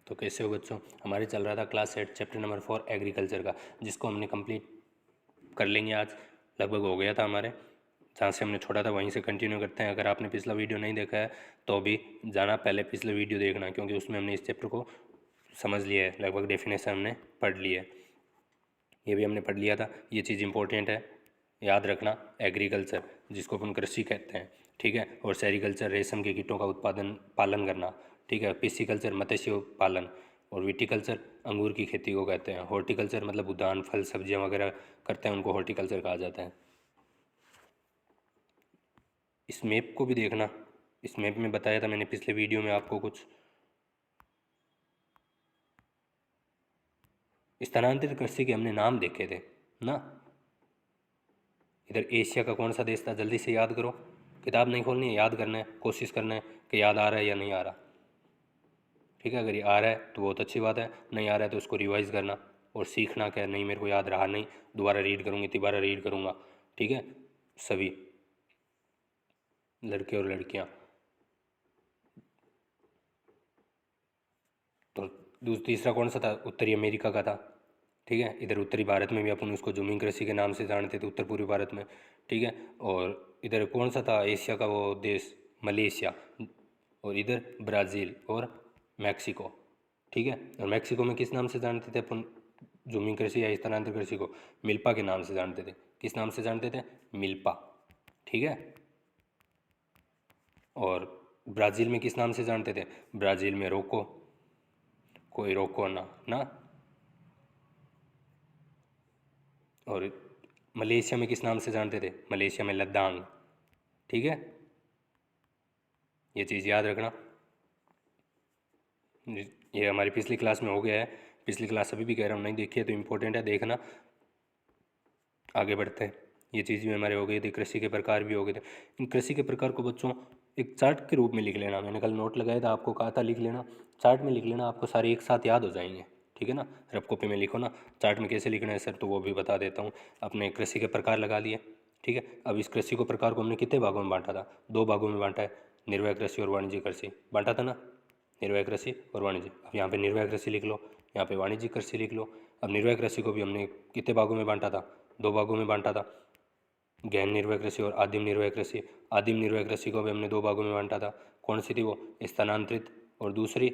तो कैसे हो बच्चों, हमारे चल रहा था क्लास 8 चैप्टर नंबर 4 एग्रीकल्चर का, जिसको हमने कंप्लीट कर लेंगे आज। लगभग हो गया था हमारे, जहाँ से हमने छोड़ा था वहीं से कंटिन्यू करते हैं। अगर आपने पिछला वीडियो नहीं देखा है तो भी जाना, पहले पिछले वीडियो देखना, क्योंकि उसमें हमने इस चैप्टर को समझ लिया है, लगभग डेफिनेशन हमने पढ़ ली है, ये भी हमने पढ़ लिया था। ये चीज़ इंपॉर्टेंट है, याद रखना। एग्रीकल्चर जिसको अपन कृषि कहते हैं, ठीक है। और सेरिकल्चर रेशम के कीटों का उत्पादन पालन करना, ठीक है। पिस्सीकल्चर मत्स्य पालन, और विटिकल्चर अंगूर की खेती को कहते हैं। हॉर्टिकल्चर मतलब उद्यान, फल सब्जियां वगैरह करते हैं, उनको हॉर्टिकल्चर कहा जाता है। इस मैप को भी देखना, इस मैप में बताया था मैंने पिछले वीडियो में आपको कुछ। स्थानांतरित कृषि के हमने नाम देखे थे ना। इधर एशिया का कौन सा देश था, जल्दी से याद करो। किताब नहीं खोलनी है, याद करना है, कोशिश करना है कि याद आ रहा है या नहीं आ रहा, ठीक है। अगर ये आ रहा है तो बहुत अच्छी बात है, नहीं आ रहा है तो उसको रिवाइज करना और सीखना क्या, नहीं मेरे को याद रहा नहीं, दोबारा रीड करूँगी, तिबारा रीड करूँगा, ठीक है। सभी लड़के और लड़कियाँ। तो तीसरा कौन सा था, उत्तरी अमेरिका का था, ठीक है। इधर उत्तरी भारत में भी अपन उसको जमीन कृषि के नाम से जानते थे, उत्तर पूर्वी भारत में, ठीक है। और इधर कौन सा था एशिया का वो देश, मलेशिया। और इधर ब्राज़ील और मैक्सिको, ठीक है। और मैक्सिको में किस नाम से जानते थे अपन जमीन कृषि या स्थानांतरित कृषि को, मिल्पा के नाम से जानते थे। किस नाम से जानते थे, मिल्पा, ठीक है। और ब्राज़ील में किस नाम से जानते थे, ब्राज़ील में रोको, कोई रोको ना ना। और मलेशिया में किस नाम से जानते थे, मलेशिया में लद्दाख, ठीक है। ये चीज़ याद रखना। ये हमारी पिछली क्लास में हो गया है, पिछली क्लास अभी भी कह रहा हूँ, नहीं देखी है तो इम्पोर्टेंट है, देखना। आगे बढ़ते हैं। ये चीज़ भी हमारे हो गई थी, कृषि के प्रकार भी हो गए थे। इन कृषि के प्रकार को बच्चों एक चार्ट के रूप में लिख लेना, मैंने कल नोट लगाया था, आपको कहा था लिख लेना, चार्ट में लिख लेना, आपको सारे एक साथ याद हो जाएंगे, ठीक है ना। रफ कॉपी में लिखो ना। चार्ट में कैसे लिखना है सर, तो वो भी बता देता हूँ। अपने कृषि के प्रकार लगा लिए, ठीक है। अब इस कृषि को प्रकार को हमने कितने भागों में बांटा था, दो भागों में बांटा है, निर्वाह कृषि और वाणिज्यिक कृषि, बांटा था ना, निर्वाह कृषि और वाणिज्य। अब यहाँ पे निर्वाह कृषि लिख लो, यहाँ पे वाणिज्यिक कृषि लिख लो। अब निर्वाह कृषि को भी हमने कितने भागों में बांटा था, दो भागों में बांटा था, गहन निर्वाह कृषि और आदिम निर्वाह कृषि। आदिम निर्वाह कृषि को भी हमने दो भागों में बांटा था, कौन सी थी वो, स्थानांतरित और दूसरी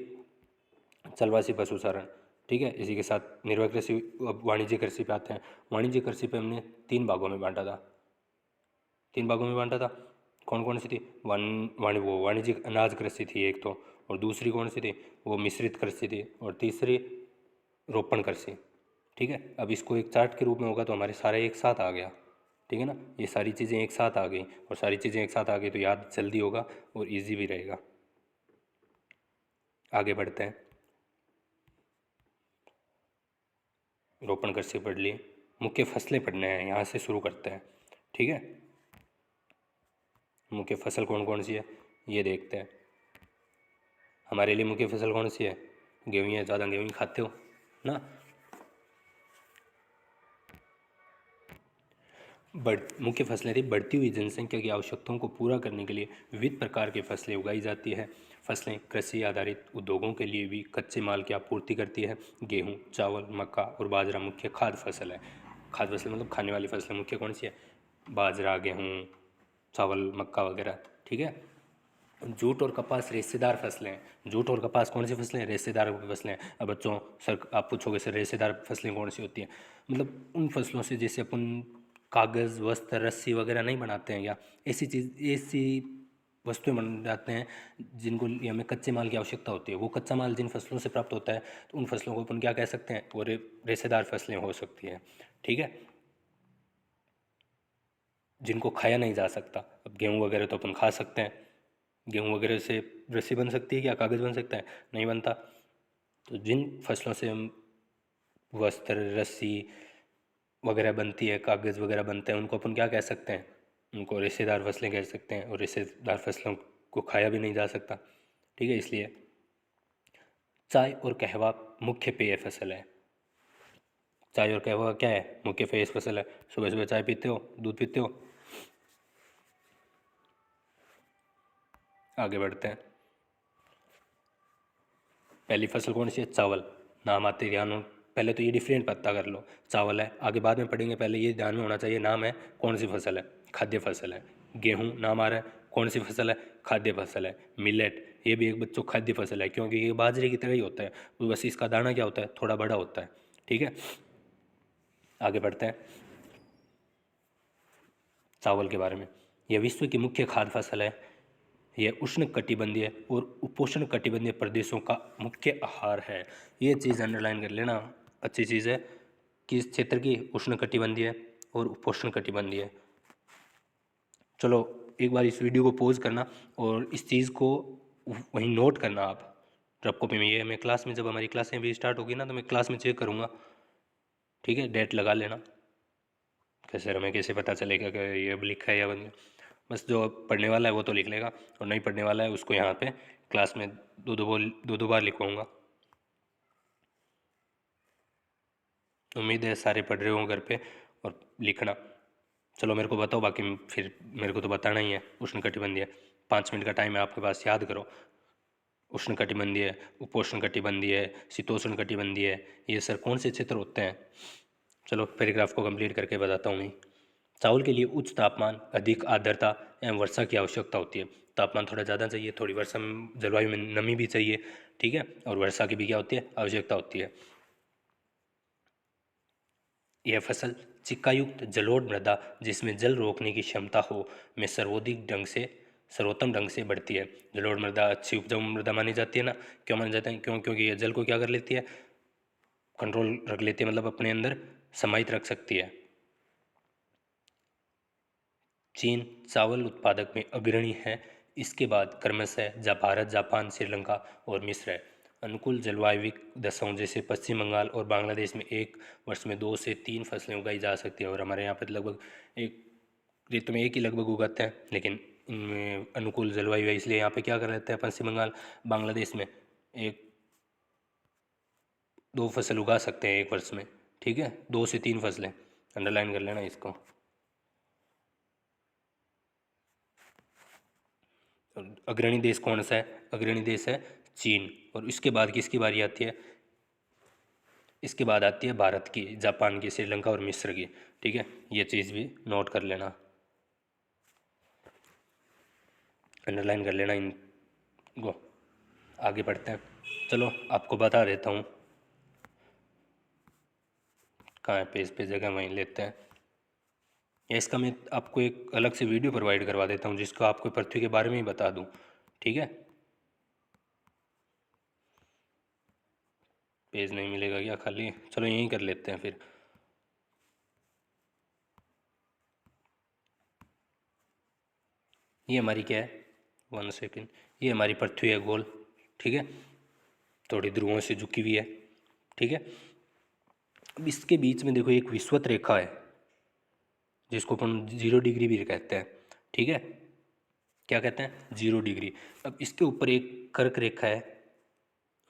चलवासी पशुचारण, ठीक है। इसी के साथ निर्वाह कृषि। अब वाणिज्य कृषि पे आते हैं। वाणिज्य कृषि पे हमने तीन भागों में बांटा था, तीन भागों में बांटा था, कौन कौन सी थी, वो वाणिज्यिक अनाज कृषि थी एक तो, और दूसरी कौन सी थी, वो मिश्रित कृषि थी, और तीसरी रोपण कृषि, ठीक है। अब इसको एक चार्ट के रूप में होगा तो हमारे सारे एक साथ आ गया, ठीक है ना। ये सारी चीज़ें एक साथ आ गई, और सारी चीज़ें एक साथ आ गई तो याद जल्दी होगा और इजी भी रहेगा। आगे बढ़ते हैं। रोपण कृषि पढ़ लिए, मुख्य फसलें पढ़ने हैं, यहाँ से शुरू करते हैं, ठीक है। मुख्य फसल कौन कौन सी है ये देखते हैं। हमारे लिए मुख्य फसल कौन सी है, गेहूँ है, ज़्यादा गेहूँ खाते हो ना। मुख्य फसलें थी, बढ़ती हुई जनसंख्या की आवश्यकताओं को पूरा करने के लिए विविध प्रकार की फसलें उगाई जाती है। फसलें कृषि आधारित उद्योगों के लिए भी कच्चे माल की आपूर्ति करती है। गेहूं, चावल, मक्का और बाजरा मुख्य खाद्य फसल है। खाद्य फसल मतलब खाने वाली फसलें मुख्य कौन सी है, बाजरा, गेहूँ, चावल, मक्का वगैरह, ठीक है। जूट और कपास रेशेदार फसलें हैं। जूट और कपास कौन सी फसलें हैं, रेशेदार फसलें हैं। अब बच्चों सर आप पूछोगे सर रेशेदार फसलें कौन सी होती हैं, मतलब उन फसलों से जैसे अपन कागज़, वस्त्र, रस्सी वगैरह नहीं बनाते हैं, या ऐसी चीज़, ऐसी वस्तुएं बन जाते हैं जिनको लिए हमें कच्चे माल की आवश्यकता होती है। वो कच्चा माल जिन फसलों से प्राप्त होता है तो उन फसलों को अपन क्या कह सकते हैं, वो रेशेदार फसलें हो सकती हैं, ठीक है, जिनको खाया नहीं जा सकता। अब गेहूँ वगैरह तो अपन खा सकते हैं, गेहूँ वगैरह से रस्सी बन सकती है, क्या कागज़ बन सकता है, नहीं बनता। तो जिन फसलों से हम वस्त्र, रस्सी वगैरह बनती है, कागज़ वगैरह बनते हैं, उनको अपन क्या कह सकते हैं, उनको रेशेदार फसलें कह सकते हैं। और रेशेदार फसलों को खाया भी नहीं जा सकता, ठीक है। इसलिए चाय और कहवा मुख्य पेय फसल है। चाय और कहवा क्या है, मुख्य पेय फसल है। सुबह सुबह चाय पीते हो, दूध पीते हो। आगे बढ़ते हैं। पहली फसल कौन सी है? चावल। नाम आते ही ध्यान हो, पहले तो ये डिफरेंट पता कर लो, चावल है, आगे बाद में पढ़ेंगे, पहले ये ध्यान में होना चाहिए नाम है कौन सी फसल है, खाद्य फसल है। गेहूँ नाम आ रहा है, कौन सी फसल है? खाद्य फसल है। मिलेट, ये भी एक बच्चों खाद्य फसल है, क्योंकि ये बाजरे की तरह ही होता है, तो बस इसका दाना क्या होता है? थोड़ा बड़ा होता है। ठीक है, आगे बढ़ते हैं चावल के बारे में। यह विश्व की मुख्य खाद्य फसल है। यह उष्ण कटिबंधीय और उपोष्ण कटिबंधीय प्रदेशों का मुख्य आहार है। ये चीज़ अंडरलाइन कर लेना, अच्छी चीज़ है। किस क्षेत्र की? उष्ण कटिबंधीय और उपोष्ण कटिबंधीय। चलो एक बार इस वीडियो को पॉज करना और इस चीज़ को वहीं नोट करना आप रफ कॉपी में। ये मैं क्लास में, जब हमारी क्लासें भी स्टार्ट होगी ना, तो मैं क्लास में चेक करूँगा। ठीक है, डेट लगा लेना। कैसे हमें कैसे पता चलेगा कि ये अब लिखा है या बंद? बस जो पढ़ने वाला है वो तो लिख लेगा, और नहीं पढ़ने वाला है उसको यहाँ पे क्लास में दो दो बार लिखवाऊंगा। उम्मीद है सारे पढ़ रहे हो घर पे और लिखना। चलो मेरे को बताओ, बाकी फिर मेरे को तो बताना ही है। उष्णकटिबंधीय, 5 मिनट का टाइम है आपके पास, याद करो। उष्णकटिबंधीय, उपोष्ण कटिबंधीय, शीतोष्ण कटिबंधीय, ये सर कौन से क्षेत्र होते हैं? चलो पैराग्राफ को कंप्लीट करके बताता हूँ मैं। चावल के लिए उच्च तापमान, अधिक आर्द्रता एवं वर्षा की आवश्यकता होती है। तापमान थोड़ा ज़्यादा चाहिए, थोड़ी वर्षा में, जलवायु में नमी भी चाहिए। ठीक है, और वर्षा की भी क्या होती है? आवश्यकता होती है। यह फसल चिक्कायुक्त जलोढ़ मृदा, जिसमें जल रोकने की क्षमता हो, में सर्वोत्तम ढंग से बढ़ती है। जलोढ़ मृदा अच्छी उपजाऊ मृदा मानी जाती है ना। क्यों मानी जाती है? क्योंकि यह जल को क्या कर लेती है? कंट्रोल रख लेती है, मतलब अपने अंदर समाहित रख सकती है। चीन चावल उत्पादक में अग्रणी है। इसके बाद क्रमशः भारत, जापान, श्रीलंका और मिस्र है। अनुकूल जलवायु दशाओं जैसे पश्चिम बंगाल और बांग्लादेश में एक वर्ष में 2 से 3 फसलें उगाई जा सकती है, और हमारे यहाँ पर लगभग एक ऋतु में एक ही लगभग उगाते हैं। लेकिन इनमें अनुकूल जलवायु है, इसलिए यहाँ पे क्या कर लेते हैं? पश्चिम बंगाल, बांग्लादेश में 1-2 फसल उगा सकते हैं एक वर्ष में। ठीक है, 2 से 3 फसलें, अंडरलाइन कर लेना इसको। अग्रणी देश कौन सा है? अग्रणी देश है चीन। और इसके बाद किसकी बारी आती है? इसके बाद आती है भारत की, जापान की, श्रीलंका और मिस्र की। ठीक है, ये चीज़ भी नोट कर लेना, अंडरलाइन कर लेना इनको। आगे बढ़ते हैं। चलो आपको बता देता हूँ कहाँ है पेज पे जगह, वहीं लेते हैं। या इसका मैं आपको एक अलग से वीडियो प्रोवाइड करवा देता हूँ, जिसको आपको पृथ्वी के बारे में ही बता दूँ। ठीक है, पेज नहीं मिलेगा क्या खाली? चलो यहीं कर लेते हैं फिर। ये हमारी क्या है? 1 सेकेंड। ये हमारी पृथ्वी है गोल। ठीक है, थोड़ी ध्रुवों से झुकी हुई है। ठीक है, अब इसके बीच में देखो एक विषुवत रेखा है, जिसको अपन 0 डिग्री भी कहते हैं। ठीक है, क्या कहते हैं? 0 डिग्री। अब इसके ऊपर एक कर्क रेखा है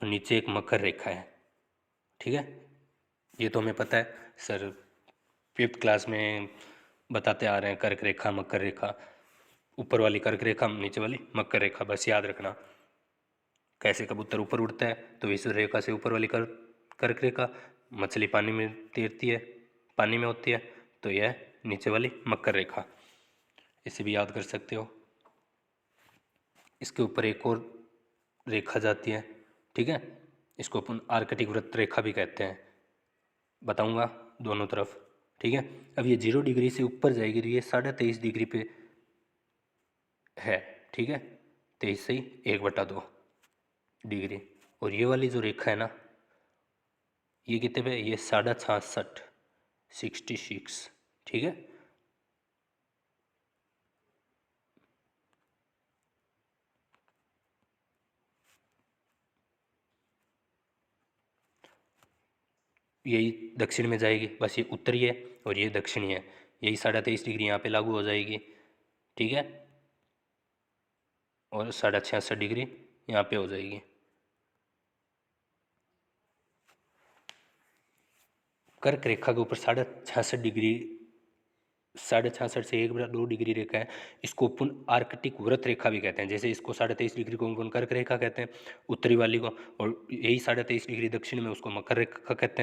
और नीचे एक मकर रेखा है। ठीक है, ये तो हमें पता है, सर 5th क्लास में बताते आ रहे हैं, कर्क रेखा, मकर रेखा। ऊपर वाली कर्क रेखा, नीचे वाली मकर रेखा, बस याद रखना। कैसे कबूतर ऊपर उड़ता है तो विषुवत रेखा से ऊपर वाली कर्क रेखा, मछली पानी में तैरती है, पानी में होती है, तो यह नीचे वाली मकर रेखा। इसे भी याद कर सकते हो। इसके ऊपर एक और रेखा जाती है। ठीक है, इसको अपन आर्कटिक वृत्त रेखा भी कहते हैं, बताऊंगा दोनों तरफ। ठीक है, अब ये 0 डिग्री से ऊपर जाएगी तो ये 23.5 डिग्री पे है। ठीक है, 23/1/2 डिग्री। और ये वाली जो रेखा है ना, ये कितने पे? ये 66.5, 66। ठीक है, यही दक्षिण में जाएगी, बस ये उत्तरी है और ये दक्षिणी है। यही 23.5 डिग्री यहाँ पे लागू हो जाएगी। ठीक है, और 66.5 डिग्री यहाँ पे हो जाएगी। कर्क रेखा के ऊपर 66.5 डिग्री 66.5 से 1/2 डिग्री रेखा है, इसको अपन आर्कटिक वृत्त रेखा भी कहते हैं। जैसे इसको 23.5 डिग्री को अपन कर्क रेखा कहते हैं उत्तरी वाली को, और यही 23.5 डिग्री दक्षिण में उसको मकर रेखा कहते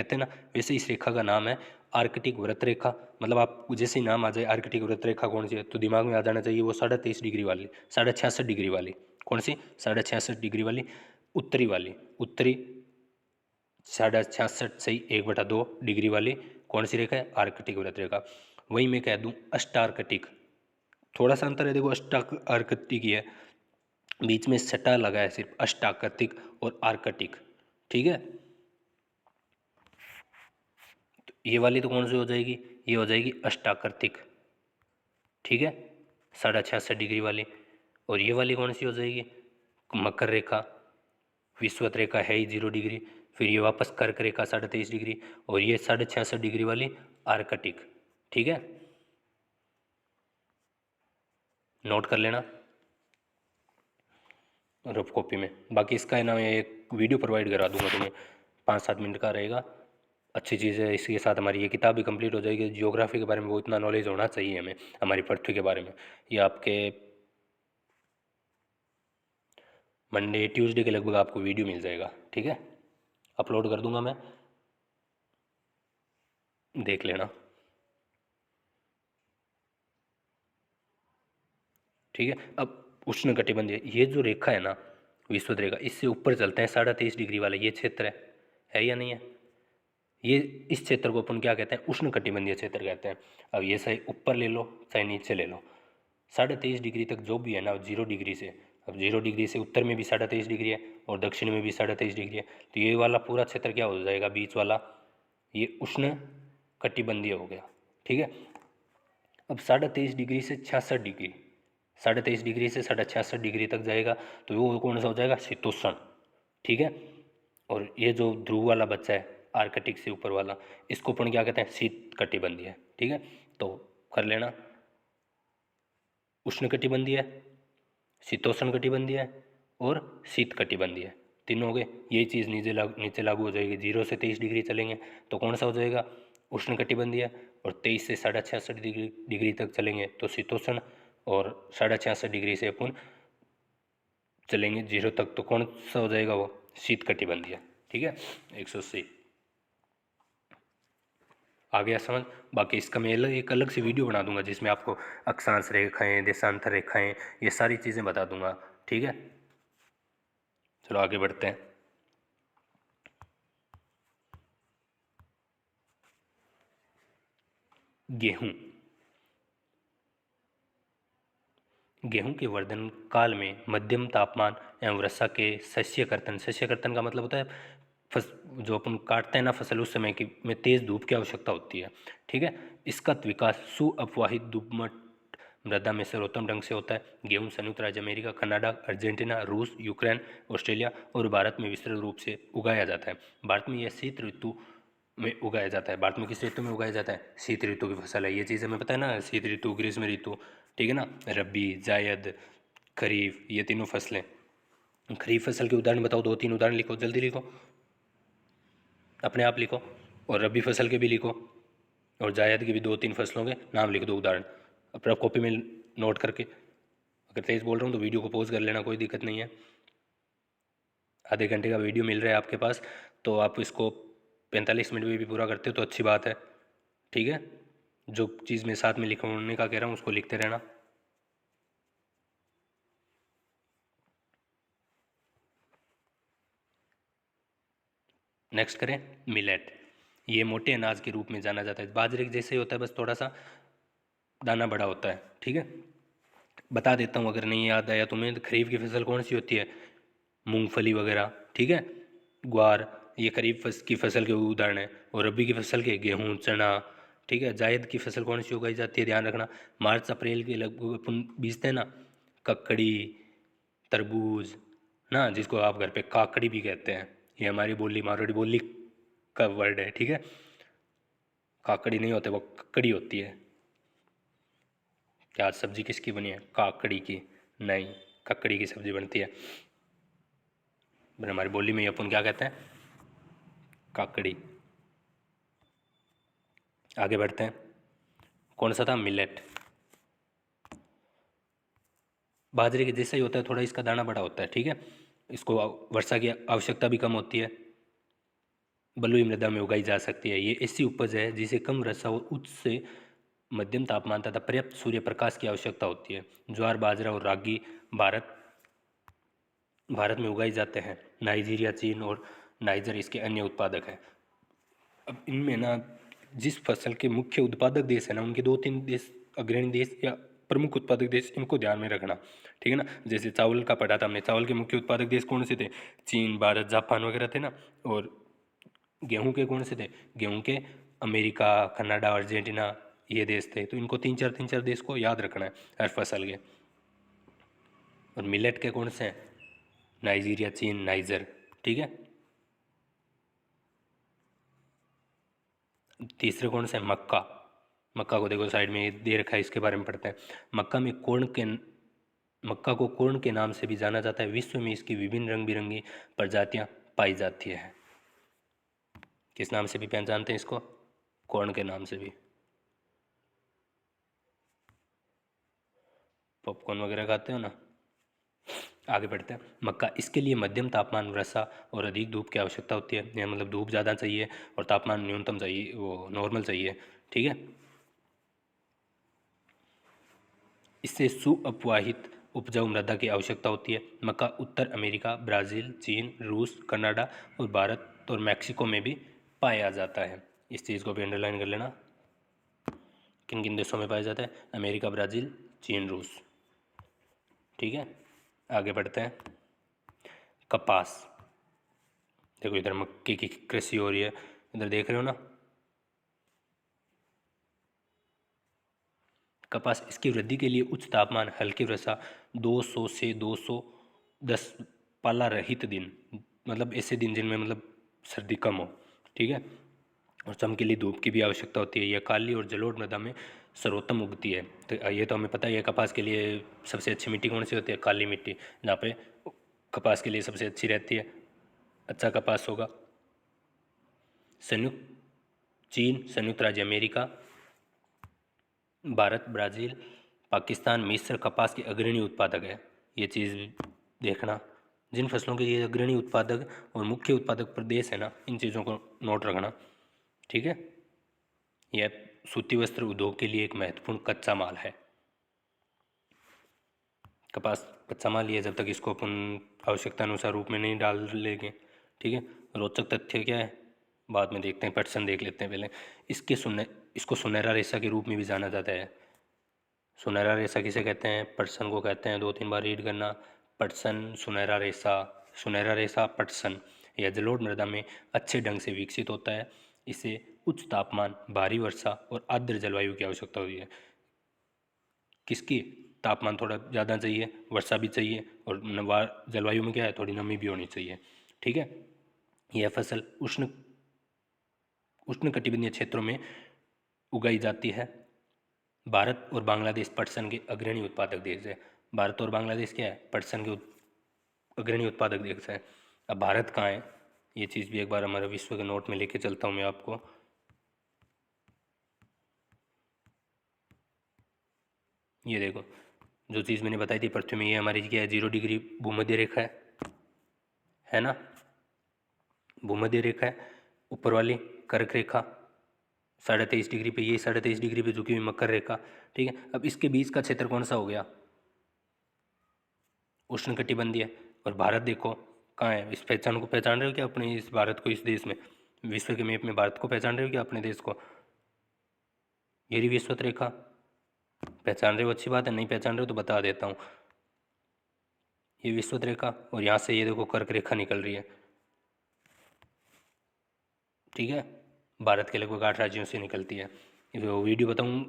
हैं ना। वैसे इस रेखा का नाम है आर्कटिक वृत्त रेखा। मतलब आप जैसे ही नाम आ जाए आर्कटिक वृत्त रेखा कौन सी है, तो दिमाग में आ जाना चाहिए वो 23.5 डिग्री वाली, 66.5 डिग्री वाली। कौन सी? 66.5 डिग्री वाली, उत्तरी वाली। उत्तरी 66.5 से 1/2 डिग्री वाली कौन सी रेखा है? आर्कटिक वृत्त रेखा। वही मैं कह दूं अष्टार्कटिक, थोड़ा सा अंतर है देखो, अष्टार्कटिक ही है, बीच में सटा लगा है सिर्फ, अष्टार्कटिक और आर्कटिक। ठीक है, तो ये वाली तो कौन सी हो जाएगी? ये हो जाएगी अष्टार्कटिक। ठीक है, 66.5 डिग्री वाली। और ये वाली कौन सी हो जाएगी? मकर रेखा, विषुवत रेखा है ही 0 डिग्री, फिर ये वापस कर्क रेखा 23.5 डिग्री, और ये 66.5 डिग्री वाली आर्कटिक। ठीक है, नोट कर लेना रफ कॉपी में। बाकी इसका है ना, मैं एक वीडियो प्रोवाइड करा दूंगा तुम्हें, 5-7 मिनट का रहेगा, अच्छी चीज़ है। इसके साथ हमारी ये किताब भी कंप्लीट हो जाएगी। जियोग्राफी के बारे में वो इतना नॉलेज होना चाहिए हमें, हमारी पृथ्वी के बारे में। ये आपके मंडे ट्यूसडे के लगभग आपको वीडियो मिल जाएगा। ठीक है, अपलोड कर दूंगा मैं, देख लेना। ठीक है, अब उष्णकटिबंधीय ये जो रेखा है ना, विषुवत रेखा, इससे ऊपर चलते हैं 23.5 डिग्री वाला ये क्षेत्र है या नहीं है? ये इस क्षेत्र को अपन क्या कहते हैं? उष्णकटिबंधीय क्षेत्र कहते हैं। अब ये चाहे ऊपर ले लो चाहे नीचे ले लो, 23.5 डिग्री तक जो भी है ना, 0 डिग्री से, अब 0 डिग्री से उत्तर में भी 23.5 डिग्री है और दक्षिण में भी 23.5 डिग्री है, तो ये वाला पूरा क्षेत्र क्या हो जाएगा? बीच वाला ये उष्ण कटिबंधीय हो गया। ठीक है, अब 23.5 डिग्री से 66 डिग्री, 23.5 डिग्री से 66 डिग्री तक जाएगा, तो वो कौन सा हो जाएगा? शीतोष्ण। ठीक है, और ये जो ध्रुव वाला बच्चा है आर्कटिक से ऊपर वाला, इसको अपन क्या कहते हैं? शीत कटिबंधीय। ठीक है, तो कर लेना, उष्ण कटिबंधीय, शीतोष्ण कटिबंधीय और शीत कटिबंधीय, तीनों हो गए। यही चीज़ नीचे लागू हो जाएगी। 0 से 23 डिग्री चलेंगे तो कौन सा हो जाएगा? उष्ण कटिबंधीय, और 23 से 66 डिग्री तक चलेंगे तो शीतोष्ण, और 66 डिग्री से अपन चलेंगे 0 तक तो कौन सा हो जाएगा? वो शीत कटिबंधीय। ठीक है, 180 आ गया समझ। बाकी इसका मैं एक अलग से वीडियो बना दूंगा जिसमें आपको अक्षांश रेखाएं, देशांतर रेखाएं, ये सारी चीज़ें बता दूंगा। ठीक है, चलो आगे बढ़ते हैं। गेहूं, गेहूं के वर्धन काल में मध्यम तापमान एवं वर्षा के शस्यकर्तन का मतलब होता है जो अपन काटते हैं ना फसल, उस समय की में तेज धूप की आवश्यकता होती है। ठीक है, इसका विकास सुअपवाहित दुर्गम मृदा में सर्वोत्तम ढंग से होता है। गेहूं संयुक्त राज्य अमेरिका, कनाडा, अर्जेंटीना, रूस, यूक्रेन, ऑस्ट्रेलिया और भारत में विस्तृत रूप से उगाया जाता है। भारत में यह शीत ऋतु में उगाया जाता है। भारत में किस ऋतु में उगाया जाता है? शीत ऋतु की फसल है। ये चीज़ हमें पता है ना, शीत ऋतु, ग्रीष्म ऋतु। ठीक है ना, रबी, जायद, खरीफ, ये तीनों फसलें। खरीफ फसल के उदाहरण बताओ, 2-3 उदाहरण लिखो, जल्दी लिखो, अपने आप लिखो, और रबी फसल के भी लिखो, और जायद की भी 2-3 फसलों के नाम लिख दो उदाहरण अपना कॉपी में नोट करके। अगर तेज़ बोल रहा हूँ तो वीडियो को पॉज कर लेना, कोई दिक्कत नहीं है। आधे घंटे का वीडियो मिल रहा है आपके पास, तो आप इसको 45 मिनट में भी पूरा करते हो तो अच्छी बात है। ठीक है, जो चीज़ मैं साथ में लिखने का कह रहा हूँ उसको लिखते रहना। नेक्स्ट करें, मिलेट। ये मोटे अनाज के रूप में जाना जाता है, बाजरे के जैसे ही होता है, बस थोड़ा सा दाना बड़ा होता है। ठीक है, बता देता हूँ अगर नहीं याद आया तुम्हें, तो खरीफ की फसल कौन सी होती है? मूंगफली वगैरह। ठीक है, ग्वार, ये खरीफ की फसल के उदाहरण है। और रबी की फसल के गेहूँ, चना। ठीक है, जायद की फसल कौन सी उगाई जाती है? ध्यान रखना, मार्च अप्रैल के लगभग अपन बीजते हैं ना, ककड़ी, तरबूज ना, जिसको आप घर पे काकड़ी भी कहते हैं, ये हमारी बोली, मारवाड़ी बोली का वर्ड है। ठीक है, काकड़ी नहीं होते, वो ककड़ी होती है। क्या आज सब्जी किसकी बनी है? काकड़ी की? नहीं, ककड़ी की सब्जी बनती है। हमारी बोली में अपन क्या कहते हैं? काकड़ी। आगे बढ़ते हैं, कौन सा था? मिलेट। बाजरे के जैसा ही होता है, थोड़ा इसका दाना बड़ा होता है, ठीक है। इसको वर्षा की आवश्यकता भी कम होती है, बलुई मृदा में उगाई जा सकती है। ये ऐसी उपज है जिसे कम वर्षा और उच्च से मध्यम तापमान तथा पर्याप्त सूर्य प्रकाश की आवश्यकता होती है। ज्वार, बाजरा और रागी भारत में उगाए जाते हैं। नाइजीरिया, चीन और नाइजर इसके अन्य उत्पादक हैं। अब इनमें ना, जिस फसल के मुख्य उत्पादक देश है ना, उनके 2-3 देश, अग्रणी देश या प्रमुख उत्पादक देश, इनको ध्यान में रखना, ठीक है ना। जैसे चावल का पढ़ा था हमने, चावल के मुख्य उत्पादक देश कौन से थे? चीन, भारत, जापान वगैरह थे ना। और गेहूं के कौन से थे? गेहूं के अमेरिका, कनाडा, अर्जेंटीना, ये देश थे। तो इनको तीन चार देश को याद रखना है हर फसल के। और मिलेट के कौन से हैं? नाइजीरिया, चीन, नाइजर, ठीक है। तीसरे कौन से हैं? मक्का। मक्का को देखो साइड में ये दे रखा है, इसके बारे में पढ़ते हैं। मक्का को कोर्ण के नाम से भी जाना जाता है। विश्व में इसकी विभिन्न रंग बिरंगी प्रजातियां पाई जाती है। किस नाम से भी पहचानते हैं इसको? कोर्ण के नाम से भी। पॉपकॉर्न वगैरह खाते हो ना। आगे बढ़ते हैं। मक्का, इसके लिए मध्यम तापमान, वर्षा और अधिक धूप की आवश्यकता होती है। यह मतलब धूप ज़्यादा चाहिए और तापमान न्यूनतम चाहिए, वो नॉर्मल चाहिए, ठीक है। इससे सुअपवाहित उपजाऊ मृदा की आवश्यकता होती है। मक्का उत्तर अमेरिका, ब्राज़ील, चीन, रूस, कनाडा और भारत और मैक्सिको में भी पाया जाता है। इस चीज़ को भी अंडरलाइन कर लेना। किन किन देशों में पाया जाता है? अमेरिका, ब्राज़ील, चीन, रूस, ठीक है। आगे बढ़ते हैं। कपास, देखो इधर मक्के की कृषि हो रही है, इधर देख रहे हो ना। कपास, इसकी वृद्धि के लिए उच्च तापमान, हल्की वर्षा, 200 से 210 पाला रहित दिन, मतलब ऐसे दिन जिनमें मतलब सर्दी कम हो, ठीक है। और चमकीली धूप की भी आवश्यकता होती है। यह काली और जलोढ़ मृदा में सर्वोत्तम उगती है। तो ये तो हमें पता ही है। कपास के लिए सबसे अच्छी मिट्टी कौन सी होती है? काली मिट्टी, जहाँ पे कपास के लिए सबसे अच्छी रहती है। अच्छा कपास होगा। संयुक्त चीन, संयुक्त राज्य अमेरिका, भारत, ब्राज़ील, पाकिस्तान, मिस्र कपास के अग्रणी उत्पादक है। ये चीज़ देखना। जिन फसलों के ये अग्रणी उत्पादक और मुख्य उत्पादक प्रदेश है ना, इन चीज़ों को नोट रखना, ठीक है। यह सूती वस्त्र उद्योग के लिए एक महत्वपूर्ण कच्चा माल है। कपास कच्चा माल ही है, जब तक इसको अपन आवश्यकता अनुसार रूप में नहीं डाल लेंगे, ठीक है। रोचक तथ्य क्या है, बाद में देखते हैं। पटसन देख लेते हैं पहले। इसको सुनहरा रेशा के रूप में भी जाना जाता है। सुनहरा रेशा किसे कहते हैं? पटसन को कहते हैं। 2-3 बार रीड करना। पटसन, सुनहरा रेशा, सुनहरा रेशा, पटसन। यह जलोढ़ मृदा में अच्छे ढंग से विकसित होता है। इसे उच्च तापमान, भारी वर्षा और आर्द्र जलवायु की आवश्यकता होती है। किसकी? तापमान थोड़ा ज़्यादा चाहिए, वर्षा भी चाहिए, और जलवायु में क्या है? थोड़ी नमी भी होनी चाहिए, ठीक है। यह फसल उष्णकटिबंधीय क्षेत्रों में उगाई जाती है। भारत और बांग्लादेश पटसन के अग्रणी उत्पादक देश है। भारत और बांग्लादेश क्या है? पटसन के अग्रणी उत्पादक देश है। अब भारत कहाँ है? ये चीज़ भी एक बार हमारे विश्व के नोट में लेके चलता हूँ मैं आपको। ये देखो, जो चीज़ मैंने बताई थी पृथ्वी में, ये हमारी क्या है? 0 डिग्री भूमध्य रेखा है ना। भूमध्य रेखा है ऊपर वाली, कर्क रेखा 23.5 डिग्री पे, ये 23.5 डिग्री पे झुकी हुई मकर रेखा, ठीक है। अब इसके बीच का क्षेत्र कौन सा हो गया? उष्णकटिबंधीय। और भारत देखो कहाँ है? इस पहचान को पहचान रहे हो क्या अपने इस भारत को? इस देश में, विश्व के मैप में भारत को पहचान रहे हो क्या अपने देश को? ये रही विषुवत रेखा। पहचान रहे हो? अच्छी बात है। नहीं पहचान रहे हो तो बता देता हूँ। ये विषुवत रेखा, और यहाँ से ये देखो कर्क रेखा निकल रही है, ठीक है। भारत के लगभग 8 राज्यों से निकलती है। जो वीडियो बताऊँ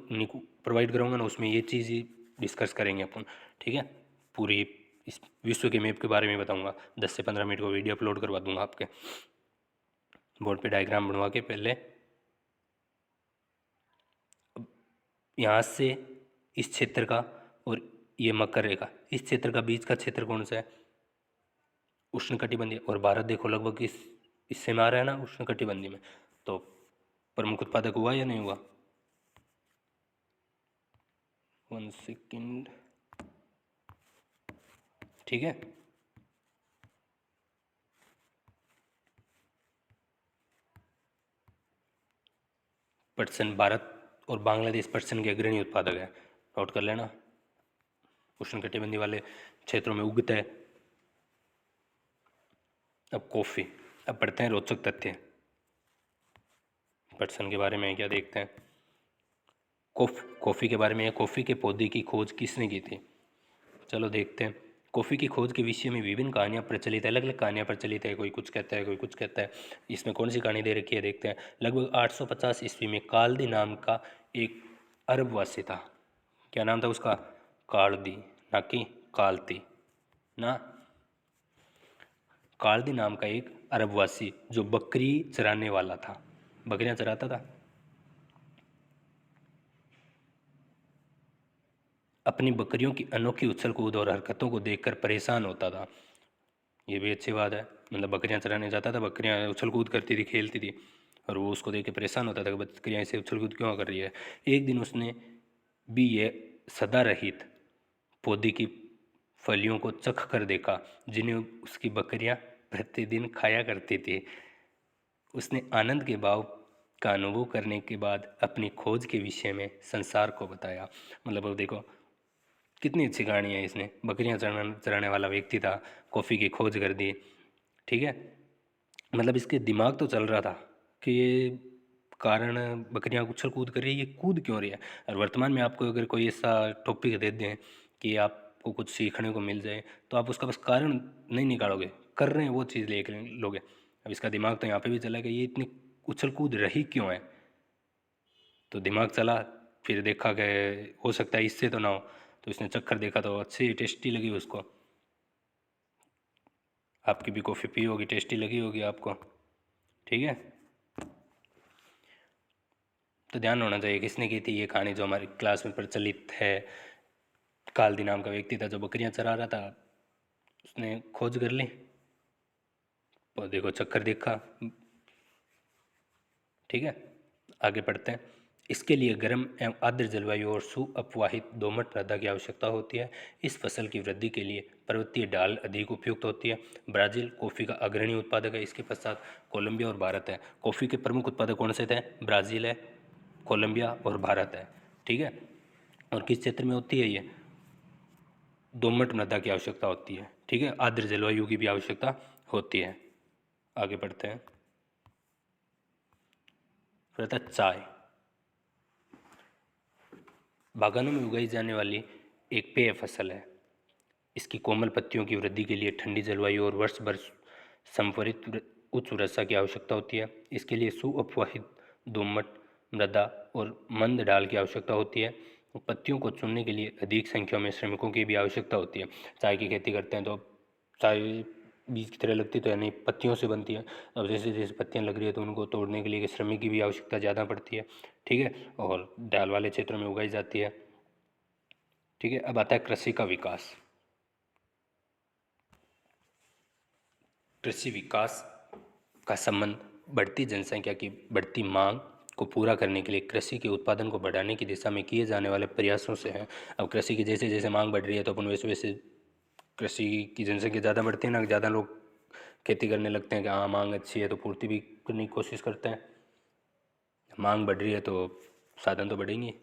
प्रोवाइड करूँगा ना, उसमें ये चीज़ ही डिस्कस करेंगे अपन, ठीक है। पूरी इस विश्व के मैप के बारे में बताऊँगा। 10 से 15 मिनट को वीडियो अपलोड करवा दूँगा आपके बोर्ड पे, डायग्राम बनवा के पहले। अब यहाँ से इस क्षेत्र का, और ये मकर रेखा, इस क्षेत्र का बीच का क्षेत्र कौन सा है? उष्णकटिबंधीय। और भारत देखो लगभग इस इससे में आ रहा है ना, उष्णकटिबंधीय में। तो प्रमुख उत्पादक हुआ या नहीं हुआ? 1 सेकेंड, ठीक है। पटसन भारत और बांग्लादेश पटसन के अग्रणी उत्पादक है, नोट कर लेना। उष्णकटिबंधीय वाले क्षेत्रों में उगता है। अब कॉफ़ी, अब पढ़ते हैं रोचक तथ्य पटसन के बारे में। क्या देखते हैं, कॉफ़ी के बारे में। कॉफ़ी के पौधे की खोज किसने की थी, चलो देखते हैं। कॉफ़ी की खोज के विषय में विभिन्न कहानियाँ प्रचलित है, अलग अलग कहानियाँ प्रचलित है, कोई कुछ कहता है कोई कुछ कहता है। इसमें कौन सी कहानी दे रखी है देखते हैं। लगभग 850 ईस्वी में कालदी नाम का एक अरबवासी था। क्या नाम था उसका, कालदी, ना कि कालती ना। कालदी नाम का एक अरबवासी जो बकरी चराने वाला था, बकरियां चराता था, अपनी बकरियों की अनोखी उछल कूद और हरकतों को देखकर परेशान होता था। ये भी अच्छी बात है, मतलब बकरियां चराने जाता था, बकरियां उछल कूद करती थी, खेलती थी, और वो उसको देख के परेशान होता था कि बकरियां ऐसे उछल कूद क्यों कर रही है। एक दिन उसने भी ये सदा रहित पौधे की फलियों को चख कर देखा जिन्हें उसकी बकरियां प्रतिदिन खाया करती थी। उसने आनंद के भाव का अनुभव करने के बाद अपनी खोज के विषय में संसार को बताया। मतलब अब देखो कितनी अच्छी कहानी है। इसने बकरियां चराने वाला व्यक्ति था, कॉफ़ी की खोज कर दी, ठीक है। मतलब इसके दिमाग तो चल रहा था कि ये कारण बकरियां उछल कूद कर रही है, ये कूद क्यों रही है। और वर्तमान में आपको अगर कोई ऐसा टॉपिक दे दें कि आपको कुछ सीखने को मिल जाए तो आप उसका बस कारण नहीं निकालोगे, कर रहे हैं वो चीज़ ले लोगे। अब इसका दिमाग तो यहाँ पे भी चला कि ये इतनी उछल कूद रही क्यों है, तो दिमाग चला, फिर देखा कि हो सकता है इससे तो ना हो, तो इसने चक्कर देखा तो अच्छी टेस्टी लगी उसको। आपकी भी कॉफ़ी पी होगी, टेस्टी लगी होगी आपको, ठीक है। तो ध्यान होना चाहिए किसने की थी ये कहानी जो हमारी क्लास में प्रचलित है। कालदी नाम का व्यक्ति था जो बकरियां चरा रहा था, उसने खोज कर ली, पौधे को चक्कर देखा, ठीक है। आगे पढ़ते हैं। इसके लिए गर्म एवं आर्द्र जलवायु और सुअपवाहित दोमट मृदा की आवश्यकता होती है। इस फसल की वृद्धि के लिए पर्वतीय ढाल अधिक उपयुक्त होती है। ब्राज़ील कॉफ़ी का अग्रणी उत्पादक है, इसके पश्चात कोलंबिया और भारत है। कॉफ़ी के प्रमुख उत्पादक कौन से थे, ब्राज़ील है, कोलंबिया और भारत है, ठीक है। और किस क्षेत्र में होती है ये, दोमट मृदा की आवश्यकता होती है, ठीक है। आर्द्र जलवायु की भी आवश्यकता होती है। आगे बढ़ते हैं। फिर चाय, बागानों में उगाई जाने वाली एक पेय फसल है। इसकी कोमल पत्तियों की वृद्धि के लिए ठंडी जलवायु और वर्ष भर संपरित उच्च वर्षा की आवश्यकता होती है। इसके लिए सुअपवाहित दोमट मृदा और मंद ढाल की आवश्यकता होती है। पत्तियों को चुनने के लिए अधिक संख्या में श्रमिकों की भी आवश्यकता होती है। चाय की खेती करते हैं तो चाय बीज की तरह लगती तो है नहीं, पत्तियों से बनती है। अब जैसे जैसे पत्तियां लग रही है तो उनको तोड़ने के लिए श्रमिक की भी आवश्यकता ज़्यादा पड़ती है, ठीक है। और ढाल वाले क्षेत्रों में उगाई जाती है, ठीक है। अब आता है कृषि का विकास। कृषि विकास का संबंध बढ़ती जनसंख्या की बढ़ती मांग को पूरा करने के लिए कृषि के उत्पादन को बढ़ाने की दिशा में किए जाने वाले प्रयासों से है। अब कृषि की जैसे जैसे मांग बढ़ रही है तो अपन वैसे वैसे कृषि की जनसंख्या ज़्यादा बढ़ती है ना, ज़्यादा लोग खेती करने लगते हैं कि हाँ मांग अच्छी है तो पूर्ति भी करने की कोशिश करते हैं। मांग बढ़ रही है तो साधन तो बढ़ेंगे।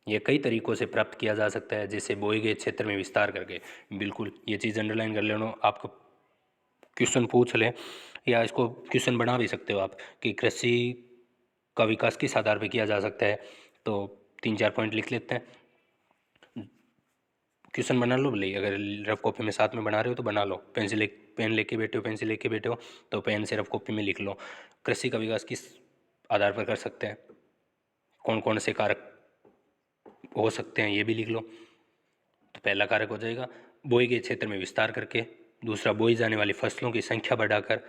ये कई तरीकों से प्राप्त किया जा सकता है, जैसे बोए गए क्षेत्र में विस्तार करके। बिल्कुल ये चीज़ अंडरलाइन कर लेना, आपको क्वेश्चन पूछ ले या इसको क्वेश्चन बना भी सकते हो आप कि कृषि का विकास किस आधार पर किया जा सकता है। तो 3-4 पॉइंट लिख लेते हैं, क्वेश्चन बना लो भले, अगर रफ कॉपी में साथ में बना रहे हो तो बना लो, पेन लेके बैठे हो, पेंसिल लेके बैठे हो तो पेन से रफ कॉपी में लिख लो। कृषि का विकास किस आधार पर कर सकते हैं, कौन कौन से कारक हो सकते हैं ये भी लिख लो। तो पहला कारक हो जाएगा बोए गए क्षेत्र में विस्तार करके, दूसरा बोई जाने वाली फसलों की संख्या बढ़ाकर,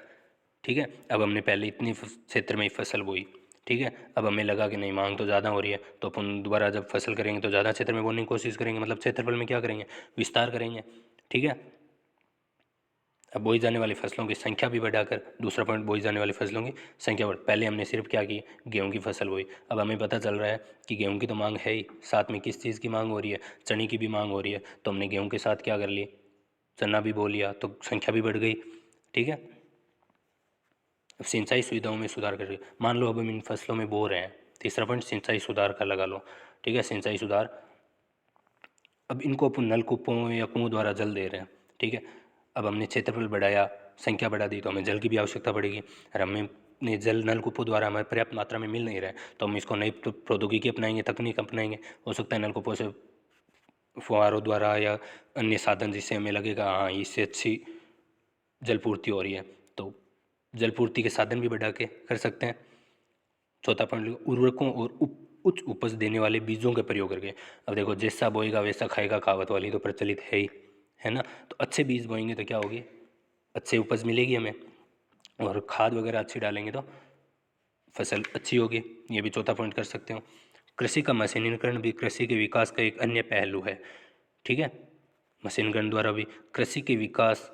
ठीक है। अब हमने पहले इतनी क्षेत्र में ही फसल बोई, ठीक है। अब हमें लगा कि नहीं मांग तो ज़्यादा हो रही है तो अपन दोबारा जब फसल करेंगे तो ज़्यादा क्षेत्र में बोने की कोशिश करेंगे, मतलब क्षेत्रफल में क्या करेंगे, विस्तार करेंगे, ठीक है। अब बोई जाने वाली फसलों की संख्या भी बढ़ाकर, दूसरा पॉइंट बोई जाने वाली फसलों की संख्या बढ़। पहले हमने सिर्फ क्या की, गेहूं की फसल बोई। अब हमें पता चल रहा है कि गेहूं की तो मांग है ही, साथ में किस चीज़ की मांग हो रही है, चने की भी मांग हो रही है। तो हमने गेहूं के साथ क्या कर ली, चना भी बो लिया, तो संख्या भी बढ़ गई। ठीक है। अब सिंचाई सुविधाओं में सुधार कर रही है। मान लो अब हम इन फसलों में बो रहे हैं, तीसरा पॉइंट सिंचाई सुधार का लगा लो। ठीक है, सिंचाई सुधार। अब इनको अपन नलकूपों या कुओं द्वारा जल दे रहे हैं। ठीक है। अब हमने क्षेत्रफल बढ़ाया, संख्या बढ़ा दी, तो हमें जल की भी आवश्यकता पड़ेगी। और हमें ने जल नलकूपों द्वारा हमें पर्याप्त मात्रा में मिल नहीं रहा है, तो हम इसको नई प्रौद्योगिकी अपनाएंगे, तकनीक अपनाएंगे। हो सकता है नलकूपों से, फुहारों द्वारा या अन्य साधन जिससे हमें लगेगा हाँ इससे अच्छी जलपूर्ति हो रही है, तो जलपूर्ति के साधन भी बढ़ा के कर सकते हैं। चौथा पॉइंट, उर्वरकों और उच्च उपज देने वाले बीजों के प्रयोग करके। अब देखो, जैसा बोएगा वैसा खाएगा, कहावत वाली तो प्रचलित है ही, है ना। तो अच्छे बीज बोएंगे तो क्या होगी, अच्छे उपज मिलेगी हमें, और खाद वगैरह अच्छी डालेंगे तो फसल अच्छी होगी। ये भी चौथा पॉइंट कर सकते हो। कृषि का मशीनीकरण भी कृषि के विकास का एक अन्य पहलू है। ठीक है, मशीनीकरण द्वारा भी कृषि के विकास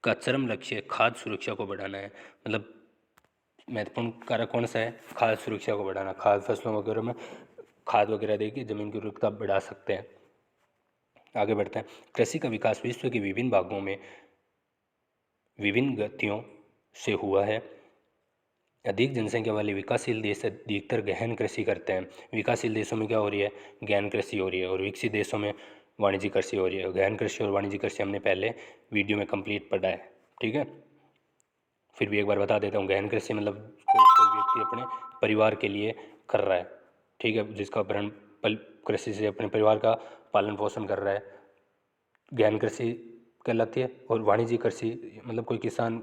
का चरम लक्ष्य खाद्य सुरक्षा को बढ़ाना है। मतलब महत्वपूर्ण कारक कौन सा है, खाद्य सुरक्षा को बढ़ाना। खाद्य फसलों वगैरह में खाद वगैरह देके जमीन की उर्वरकता बढ़ा सकते हैं। आगे बढ़ते हैं। कृषि का विकास विश्व के विभिन्न भागों में विभिन्न गतियों से हुआ है। अधिक जनसंख्या वाले विकासशील देश अधिकतर गहन कृषि करते हैं। विकासशील देशों में क्या हो रही है, गहन कृषि हो रही है, और विकसित देशों में वाणिज्यिक कृषि हो रही है। गहन कृषि और वाणिज्यिक कृषि हमने पहले वीडियो में कंप्लीट पढ़ा है। ठीक है, फिर भी एक बार बता देता हूँ। गहन कृषि मतलब कोई व्यक्ति अपने परिवार के लिए कर रहा है। ठीक है, जिसका भरण कृषि से अपने परिवार का पालन पोषण कर रहा है, गहन कृषि कहलाती है। और वाणिज्यिक कृषि मतलब कोई किसान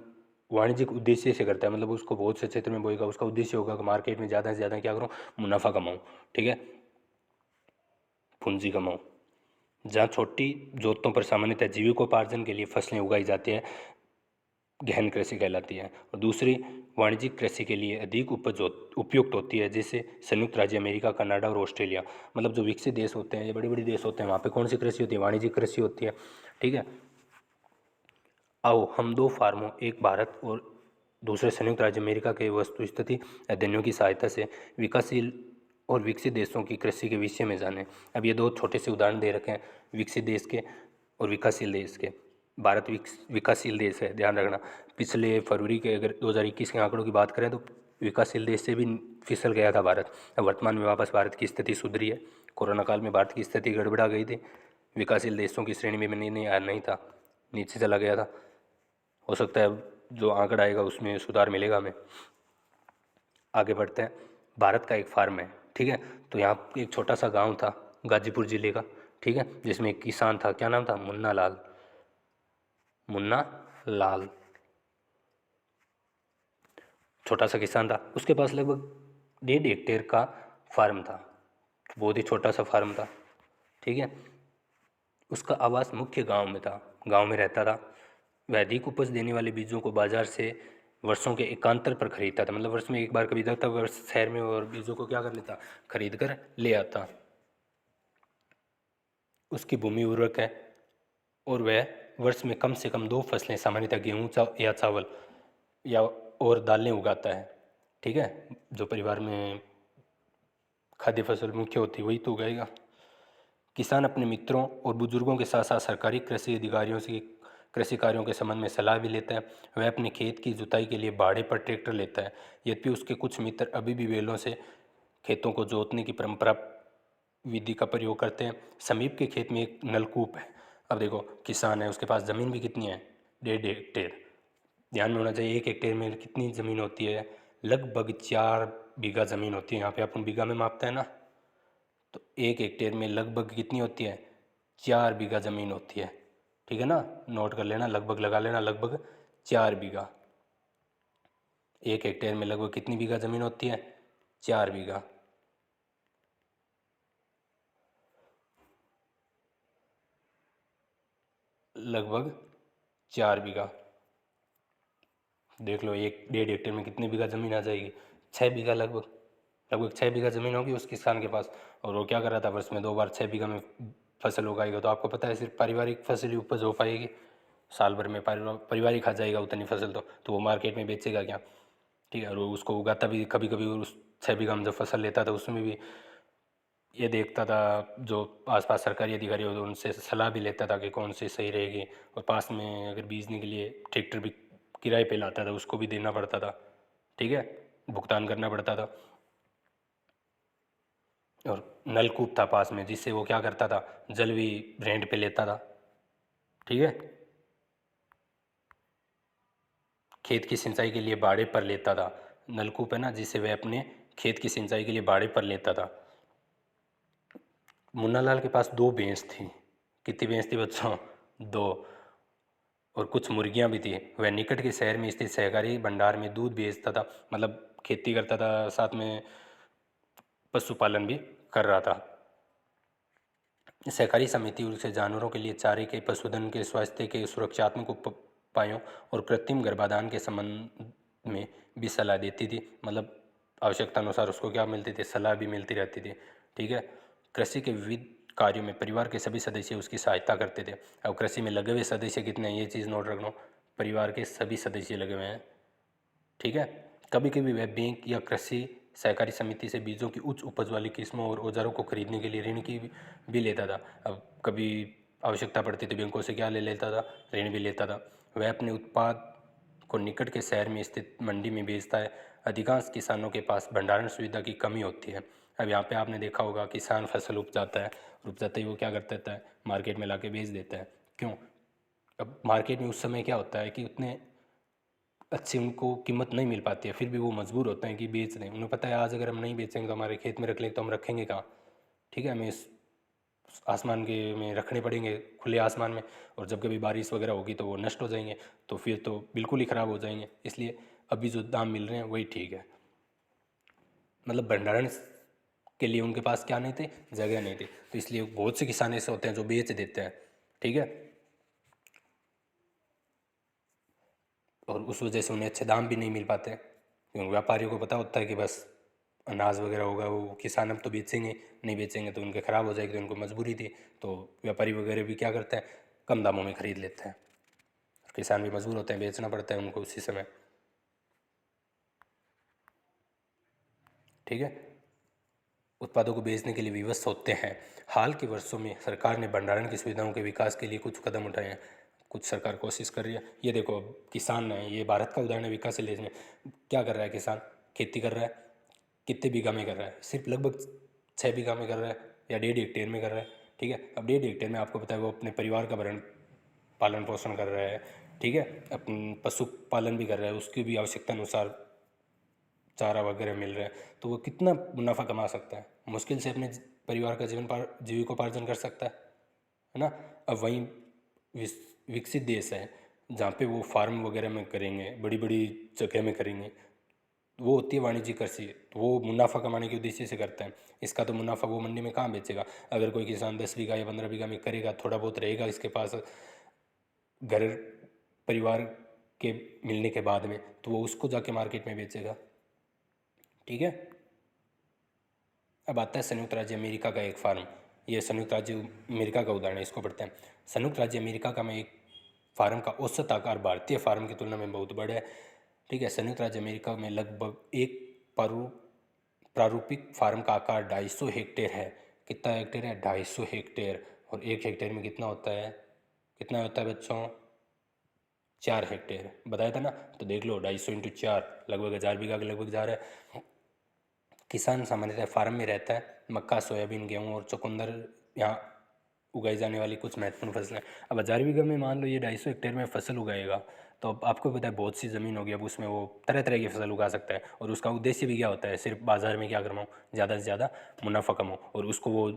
वाणिज्यिक उद्देश्य से करता है, मतलब उसको बहुत से क्षेत्र में बोएगा, उसका उद्देश्य होगा कि मार्केट में ज़्यादा से ज़्यादा क्या करूँ, मुनाफा कमाऊँ। ठीक है, पूंजी कमाऊँ। जहाँ छोटी जोतों पर सामान्यतः जीविकोपार्जन के लिए फसलें उगाई जाती है, गहन कृषि कहलाती है। और दूसरी वाणिज्यिक कृषि के लिए अधिक उपज उपयुक्त होती है, जैसे संयुक्त राज्य अमेरिका, कनाडा और ऑस्ट्रेलिया। मतलब जो विकसित देश होते हैं, ये बड़े बड़े देश होते हैं, वहाँ पे कौन सी कृषि होती है, वाणिज्यिक कृषि होती है। ठीक है। आओ हम दो फार्मों, एक भारत और दूसरे संयुक्त राज्य अमेरिका के वस्तु स्थिति अध्ययनों की सहायता से विकासशील और विकसित देशों की कृषि के विषय में जानें। अब ये दो छोटे से उदाहरण दे रखे हैं, विकसित देश के और विकासशील देश के। भारत विकासशील देश है, ध्यान रखना। पिछले फरवरी के अगर 2021 के आंकड़ों की बात करें तो विकासशील देश से भी फिसल गया था भारत। अब वर्तमान में वापस भारत की स्थिति सुधरी है। कोरोना काल में भारत की स्थिति गड़बड़ा गई थी, विकासशील देशों की श्रेणी में नहीं था, नीचे चला गया था। हो सकता है जो आंकड़ा आएगा उसमें सुधार मिलेगा हमें। आगे बढ़ते हैं। भारत का एक फार्म है, ठीक है। तो यहाँ एक छोटा सा गांव था गाजीपुर ज़िले का, ठीक है, जिसमें एक किसान था, क्या नाम था, मुन्ना लाल। मुन्ना लाल छोटा सा किसान था, उसके पास लगभग 1.5 हेक्टेयर का फार्म था, बहुत ही छोटा सा फार्म था। ठीक है, उसका आवास मुख्य गांव में था, गांव में रहता था। वह अधिक उपज देने वाले बीजों को बाजार से वर्षों के एकांतर पर खरीदता था। मतलब वर्ष में एक बार कभी जाता, वर्ष शहर में, और बीजों को क्या कर लेता, खरीद कर ले आता। उसकी भूमि उर्वरक है और वह वर्ष में कम से कम 2 फसलें, सामान्यतः गेहूँ या चावल या और दालें उगाता है। ठीक है, जो परिवार में खाद्य फसल मुख्य होती है वही तो उगाएगा। किसान अपने मित्रों और बुजुर्गों के साथ साथ सरकारी कृषि अधिकारियों से कृषि कार्यों के संबंध में सलाह भी लेता है। वह अपने खेत की जुताई के लिए भाड़े पर ट्रैक्टर लेता है। यद्यपि उसके कुछ मित्र अभी भी बैलों से खेतों को जोतने की परंपरा विधि का प्रयोग करते हैं। समीप के खेत में एक नलकूप है। अब देखो, किसान है, उसके पास ज़मीन भी कितनी है, 1.5 हेक्टेयर। ध्यान में होना चाहिए 1 हेक्टेयर में कितनी ज़मीन होती है, लगभग 4 बीघा ज़मीन होती है। यहाँ पे अपन बीघा में मापते हैं ना, तो 1 हेक्टेयर में लगभग कितनी होती है, 4 बीघा ज़मीन होती है। ठीक है ना, नोट कर लेना, लगभग लगा लेना, लगभग 4 बीघा। 1 हेक्टेयर में लगभग कितनी बीघा ज़मीन होती है, 4 बीघा। लगभग 4 बीघा। देख लो, 1.5 हेक्टेयर में कितनी बीघा ज़मीन आ जाएगी, 6 बीघा लगभग। लगभग 6 बीघा ज़मीन होगी उस किसान के पास, और वो क्या कर रहा था, वर्ष में 2 बार 6 बीघा में फसल उगाएगा। तो आपको पता है सिर्फ पारिवारिक फसल ही उपज हो पाएगी, साल भर में परिवार ही खा जाएगा उतनी फसल, तो वो मार्केट में बेचेगा क्या? ठीक है। और वो उसको उगाता भी कभी कभी उस 6 बीघा में जो फसल लेता था उसमें भी ये देखता था, जो आसपास सरकारी अधिकारी होते उनसे सलाह भी लेता था कि कौन सी सही रहेगी। और पास में अगर बीजने के लिए ट्रैक्टर भी किराए पे लाता था उसको भी देना पड़ता था, ठीक है, भुगतान करना पड़ता था। और नलकूप था पास में जिससे वो क्या करता था, जल भी रेंट पे लेता था, ठीक है। खेत की सिंचाई के लिए भाड़े पर लेता था, नलकूप है ना, जिससे वह अपने खेत की सिंचाई के लिए भाड़े पर लेता था। मुन्नालाल के पास 2 भैंस थी। कितनी भैंस थी बच्चों? 2। और कुछ मुर्गियां भी थी। वह निकट के शहर में स्थित सहकारी भंडार में दूध बेचता था, मतलब खेती करता था, साथ में पशुपालन भी कर रहा था। सहकारी समिति उसे जानवरों के लिए चारे के, पशुधन के स्वास्थ्य के, सुरक्षात्मक उपायों और कृत्रिम गर्भाधान के संबंध में भी सलाह देती थी। मतलब आवश्यकता अनुसार उसको क्या मिलती थी, सलाह भी मिलती रहती थी, ठीक है। कृषि के विविध कार्यों में परिवार के सभी सदस्य उसकी सहायता करते थे। अब कृषि में लगे हुए सदस्य कितने हैं ये चीज़ नोट रखना, परिवार के सभी सदस्य लगे हुए हैं, ठीक है। कभी कभी वह बैंक या कृषि सहकारी समिति से बीजों की उच्च उपज वाली किस्मों और औजारों को खरीदने के लिए ऋण की भी लेता था। अब कभी आवश्यकता पड़ती थी बैंकों से क्या ले लेता था, ऋण भी लेता था। वह अपने उत्पाद को निकट के शहर में स्थित मंडी में बेचता है। अधिकांश किसानों के पास भंडारण सुविधा की कमी होती है। अब यहाँ पे आपने देखा होगा किसान फसल उपजाता है, उपजाते ही वो क्या कर देता है, मार्केट में ला के बेच देता है। क्यों? अब मार्केट में उस समय क्या होता है कि उतने अच्छी उनको कीमत नहीं मिल पाती है, फिर भी वो मजबूर होते हैं कि बेच दें। उन्हें पता है आज अगर हम नहीं बेचेंगे तो हमारे खेत में रख लें तो हम रखेंगे कहाँ, ठीक है, हमें आसमान के में रखने पड़ेंगे, खुले आसमान में। और जब कभी बारिश वगैरह होगी तो वो नष्ट हो जाएंगे, तो फिर तो बिल्कुल ही ख़राब हो जाएंगे। इसलिए अभी जो दाम मिल रहे हैं वही ठीक है। मतलब भंडारण के लिए उनके पास क्या नहीं थे, जगह नहीं थी, तो इसलिए बहुत से किसान ऐसे होते हैं जो बेच देते हैं, ठीक है। और उस वजह से उन्हें अच्छे दाम भी नहीं मिल पाते, क्योंकि व्यापारियों को पता होता है कि बस अनाज वगैरह होगा वो किसान अब तो बेचेंगे, नहीं बेचेंगे तो उनके ख़राब हो जाएगी, तो उनको मजबूरी थी। तो व्यापारी वगैरह भी क्या करते हैं, कम दामों में ख़रीद लेते हैं। और किसान भी मजबूर होते हैं, बेचना पड़ता है उनको उसी समय, ठीक है। उत्पादों को बेचने के लिए विवश होते हैं। हाल के वर्षों में सरकार ने भंडारण की सुविधाओं के विकास के लिए कुछ कदम उठाए हैं, कुछ सरकार कोशिश कर रही है। ये देखो किसान है, ये भारत का उदाहरण है विकासशील देश में। क्या कर रहा है किसान, खेती कर रहा है, कितने बीघा में कर रहा है, सिर्फ लगभग 6 बीघा में कर रहा है या 1.5 हेक्टेयर में कर रहा है, ठीक है। अब 1.5 हेक्टेयर में आपको पता है वो अपने परिवार का भरण पालन पोषण कर रहा है, ठीक है, अपन पशुपालन भी कर रहा है, उसकी भी आवश्यकता अनुसार चारा वगैरह मिल रहा है, तो वो कितना मुनाफा कमा सकता है, मुश्किल से अपने परिवार का जीविकोपार्जन कर सकता है ना। अब वहीं विकसित देश है जहाँ पे वो फार्म वगैरह में करेंगे, बड़ी बड़ी जगह में करेंगे, वो होती है वाणिज्यिक कृषि, तो वो मुनाफा कमाने के उद्देश्य से करते हैं। इसका तो मुनाफा वो मंडी में कहाँ बेचेगा? अगर कोई किसान 10 बीघा या 15 बीघा में करेगा, थोड़ा बहुत रहेगा इसके पास घर परिवार के मिलने के बाद में, तो वो उसको जाके मार्केट में बेचेगा, ठीक है। अब आता है संयुक्त राज्य अमेरिका का एक फार्म। ये संयुक्त राज्य अमेरिका का उदाहरण है, इसको पढ़ते हैं। संयुक्त राज्य अमेरिका का में एक फार्म का औसत आकार भारतीय फार्म की तुलना में बहुत बड़ा है, ठीक है। संयुक्त राज्य अमेरिका में लगभग एक प्रारूपिक फार्म का आकार 250 हेक्टेयर है। कितना हेक्टेयर है? 250 हेक्टेयर। और 1 हेक्टेयर में कितना होता है, कितना होता है बच्चों? 4 हेक्टेयर, बताया था ना। तो देख लो 250 × 4 लगभग 1000 बीघा के लगभग जा रहा है। किसान सामान्यतः फार्म में रहता है। मक्का, सोयाबीन, गेहूँ और चुकंदर यहाँ उगाई जाने वाली कुछ महत्वपूर्ण फसलें। अब 1000 बीघा में मान लो ये 250 हेक्टेयर में फसल उगाएगा, तो अब आपको पता है बहुत सी ज़मीन होगी, अब उसमें वो तरह तरह की फसल उगा सकता है। और उसका उद्देश्य भी क्या होता है, सिर्फ बाज़ार में क्या करवाऊँ, ज़्यादा से ज़्यादा मुनाफा कमाऊँ। और उसको वो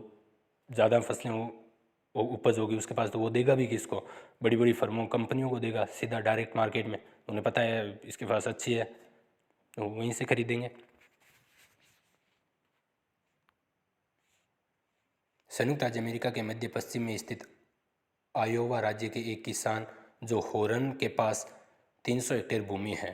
ज़्यादा फसलें वो उपज होगी उसके पास, तो वो देगा भी किसको? बड़ी बड़ी फर्मों कंपनियों को देगा, सीधा डायरेक्ट मार्केट में। उन्हें पता है इसके पास अच्छी है, तो वहीं से खरीदेंगे। संयुक्त राज्य अमेरिका के मध्य पश्चिम में स्थित आयोवा राज्य के एक किसान जो होरन के पास 300 हेक्टेयर भूमि है,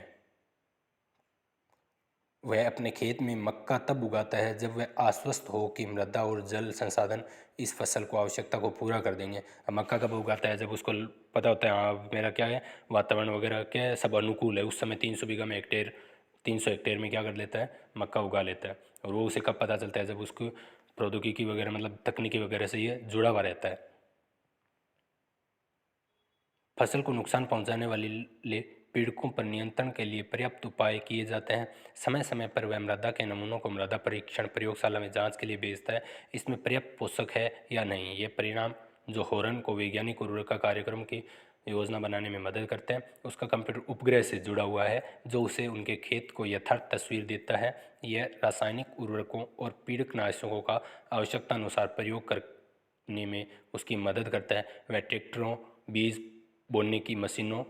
वह अपने खेत में मक्का तब उगाता है जब वह आश्वस्त हो कि मृदा और जल संसाधन इस फसल को आवश्यकता को पूरा कर देंगे। अब मक्का कब उगाता है? जब उसको पता होता है हाँ मेरा क्या है, वातावरण वगैरह क्या है, सब अनुकूल है। उस समय 300 बीघा में हेक्टेयर 300 हेक्टेयर में क्या कर लेता है, मक्का उगा लेता है। और वो उसे कब पता चलता है? जब उसको प्रौद्योगिकी वगैरह मतलब तकनीकी वगैरह से ये जुड़ा हुआ रहता है। फसल को नुकसान पहुंचाने वाले पीड़कों पर नियंत्रण के लिए पर्याप्त उपाय किए जाते हैं। समय समय पर वह मृदा के नमूनों को मृदा परीक्षण प्रयोगशाला में जांच के लिए भेजता है, इसमें पर्याप्त पोषक है या नहीं। ये परिणाम जो होरन को वैज्ञानिक उर्वरक कार्यक्रम की योजना बनाने में मदद करते हैं, उसका कंप्यूटर उपग्रह से जुड़ा हुआ है जो उसे उनके खेत को यथार्थ तस्वीर देता है। यह रासायनिक उर्वरकों और पीड़कनाशकों का आवश्यकता अनुसार प्रयोग करने में उसकी मदद करता है। वह ट्रैक्टरों, बीज बोने की मशीनों,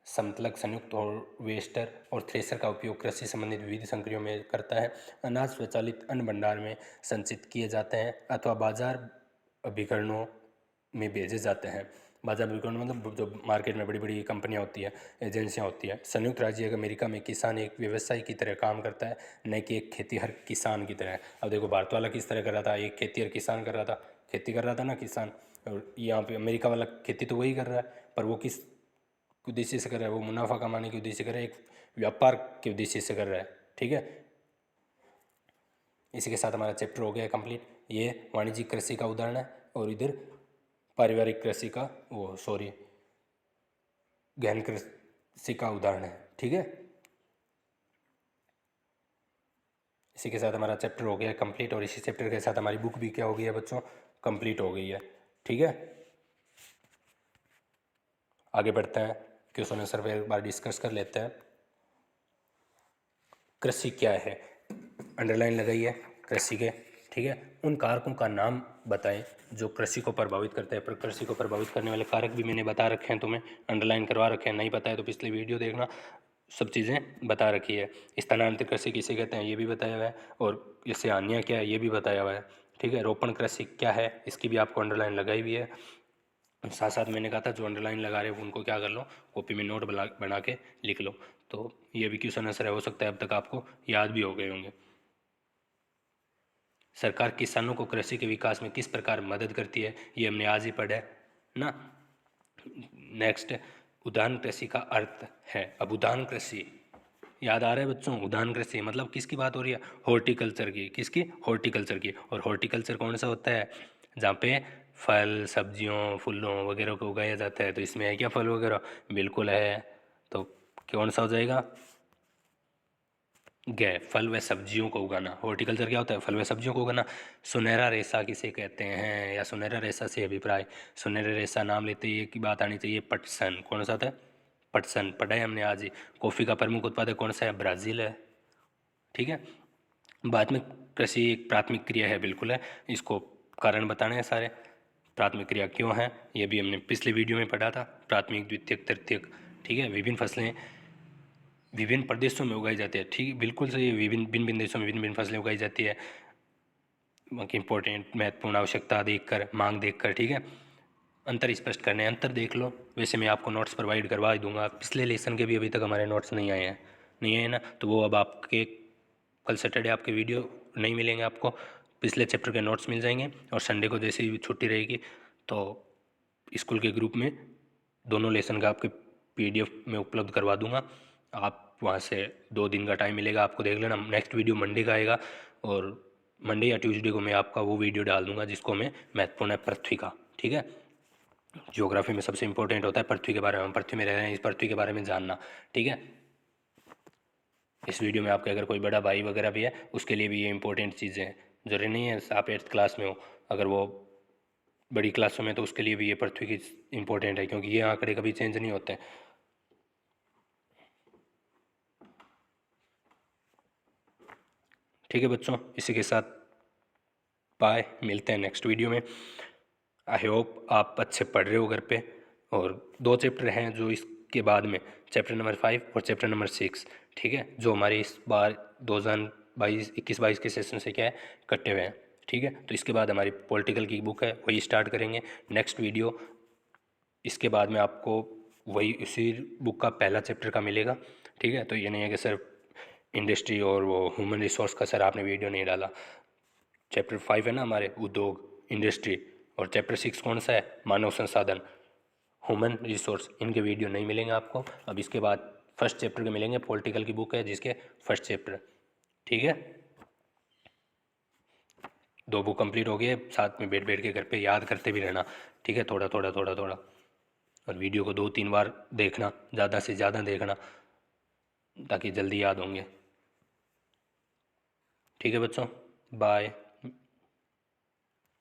समतलक संयुक्त और वेस्टर और थ्रेसर का उपयोग कृषि संबंधित विविध संक्रियों में करता है। अनाज स्वचालित अन्न भंडार में संचित किए जाते हैं अथवा बाजार अभिकरणों में भेजे जाते हैं। बाजार अभिकरण मतलब जो मार्केट में बड़ी बड़ी कंपनियां होती है, एजेंसियां होती है। संयुक्त राज्य अमेरिका में किसान एक व्यवसाय की तरह काम करता है, न कि एक खेतीहर किसान की तरह। अब देखो भारत वाला किस तरह कर रहा था, एक खेतीहर किसान कर रहा था, खेती कर रहा था ना किसान। और यहाँ पे अमेरिका वाला खेती तो वही कर रहा है, पर वो किस उद्देश्य से कर रहा है? वो मुनाफा कमाने के उद्देश्य से कर रहा है, एक व्यापार के उद्देश्य से कर रहा है। ठीक है, इसी के साथ हमारा चैप्टर हो गया कंप्लीट। ये वाणिज्यिक कृषि का उदाहरण है और इधर पारिवारिक कृषि का गहन कृषि का उदाहरण है। ठीक है, इसी के साथ हमारा चैप्टर हो गया कंप्लीट और इसी चैप्टर के साथ हमारी बुक भी क्या हो गई है बच्चों, कंप्लीट हो गई है। ठीक है, आगे बढ़ते हैं, क्वेश्चन आंसर पर एक बार डिस्कस कर लेते हैं। कृषि क्या है? अंडरलाइन लगाइए कृषि के। ठीक है, उन कारकों का नाम बताएं जो कृषि को प्रभावित करते हैं। पर कृषि को प्रभावित करने वाले कारक भी मैंने बता रखे हैं, तुम्हें अंडरलाइन करवा रखे हैं। नहीं पता है तो पिछले वीडियो देखना, सब चीज़ें बता रखी है। स्थानांतरित कृषि किसे कहते हैं ये भी बताया हुआ है, और इससे हानियाँ क्या है ये भी बताया हुआ है। ठीक है, रोपण कृषि क्या है इसकी भी आपको अंडरलाइन लगाई हुई है। साथ साथ मैंने कहा था जो अंडरलाइन लगा रहे हो उनको क्या कर लो, कॉपी में नोट बना के लिख लो। तो ये भी क्वेश्चन आंसर हो सकता है अब तक आपको याद भी हो गए होंगे। सरकार किसानों को कृषि के विकास में किस प्रकार मदद करती है, ये हमने आज ही पढ़ा है ना। नेक्स्ट, उद्यान कृषि का अर्थ है। अब उद्यान कृषि याद आ रहा है बच्चों? उद्यान कृषि मतलब किसकी बात हो रही है? हॉर्टिकल्चर की। किसकी? हॉर्टिकल्चर की। और हॉर्टिकल्चर कौन सा होता है? जहाँ पे फल सब्जियों फूलों वगैरह को उगाया जाता है। तो इसमें है क्या फल वगैरह? बिल्कुल है। तो कौन सा हो जाएगा? गए, फल व सब्जियों को उगाना। हॉर्टिकल्चर क्या होता है? फल व सब्जियों को उगाना। सुनहरा रेशा किसे कहते हैं, या सुनहरा रेशा से अभिप्राय? सुनहरा रेशा नाम लेते ही एक ही बात आनी चाहिए, पटसन। कौन सा था? पटसन, पढ़ा है हमने आज ही। कॉफ़ी का प्रमुख उत्पादक कौन सा है? ब्राज़ील है। ठीक है, बाद में कृषि एक प्राथमिक क्रिया है, बिल्कुल है। इसको कारण बताने हैं सारे, प्राथमिक क्रिया क्यों है ये भी हमने पिछले वीडियो में पढ़ा था। प्राथमिक द्वितीयक तृतीयक। ठीक है, विभिन्न फसलें विभिन्न प्रदेशों में उगाई जाती है। ठीक, बिल्कुल सही। विभिन्न भिन्न भिन्न देशों में भिन्न भिन्न फसलें उगाई जाती है, उनकी इंपॉर्टेंट महत्वपूर्ण आवश्यकता देखकर, मांग देखकर। ठीक है, अंतर स्पष्ट करने, अंतर देख लो। वैसे मैं आपको नोट्स प्रोवाइड करवा ही दूंगा, पिछले लेसन के भी अभी तक हमारे नोट्स नहीं आए हैं, नहीं आए ना, तो वो अब आपके कल सैटरडे आपके वीडियो नहीं मिलेंगे आपको, पिछले चैप्टर के नोट्स मिल जाएंगे। और संडे को जैसे ही छुट्टी रहेगी तो स्कूल के ग्रुप में दोनों लेसन का आपके PDF में उपलब्ध करवा दूंगा। आप वहाँ से 2 दिन का टाइम मिलेगा आपको, देख लेना। नेक्स्ट वीडियो मंडे का आएगा और मंडे या ट्यूसडे को मैं आपका वो वीडियो डाल दूंगा जिसको मैं महत्वपूर्ण है पृथ्वी का। ठीक है, ज्योग्राफी में सबसे इंपॉर्टेंट होता है पृथ्वी के बारे में, पृथ्वी में रह रहे हैं, इस पृथ्वी के बारे में जानना। ठीक है, इस वीडियो में आपके अगर कोई बड़ा भाई वगैरह भी है उसके लिए भी ये इंपॉर्टेंट चीज़ें हैं। जरूरी नहीं है आप 8th क्लास में हो, अगर वो बड़ी क्लासों में तो उसके लिए भी ये पृथ्वी की इंपॉर्टेंट है, क्योंकि ये आंकड़े कभी चेंज नहीं होते। ठीक है बच्चों, इसी के साथ बाय, मिलते हैं नेक्स्ट वीडियो में। आई होप आप अच्छे पढ़ रहे हो घर पे। और 2 चैप्टर हैं जो इसके बाद में, चैप्टर नंबर 5 और चैप्टर नंबर 6। ठीक है, जो हमारे इस बार 2021-22 के सेशन से क्या है, कटे हुए हैं। ठीक है, तो इसके बाद हमारी पॉलिटिकल की बुक है वही स्टार्ट करेंगे नेक्स्ट वीडियो। इसके बाद में आपको वही उसी बुक का पहला चैप्टर का मिलेगा। ठीक है। तो ये नहीं है कि सिर्फ इंडस्ट्री और वो ह्यूमन रिसोर्स का सर आपने वीडियो नहीं डाला। चैप्टर 5 है ना हमारे, उद्योग, इंडस्ट्री, और चैप्टर 6 कौन सा है, मानव संसाधन, ह्यूमन रिसोर्स। इनके वीडियो नहीं मिलेंगे आपको। अब इसके बाद फर्स्ट चैप्टर के मिलेंगे, पॉलिटिकल की बुक है जिसके फर्स्ट चैप्टर। ठीक है, 2 बुक कंप्लीट हो गए, साथ में बैठ बैठ के घर पे याद करते भी रहना। ठीक है, थोड़ा थोड़ा थोड़ा थोड़ा, और वीडियो को 2-3 बार देखना, ज़्यादा से ज़्यादा देखना, ताकि जल्दी याद होंगे। ठीक है बच्चों, बाय।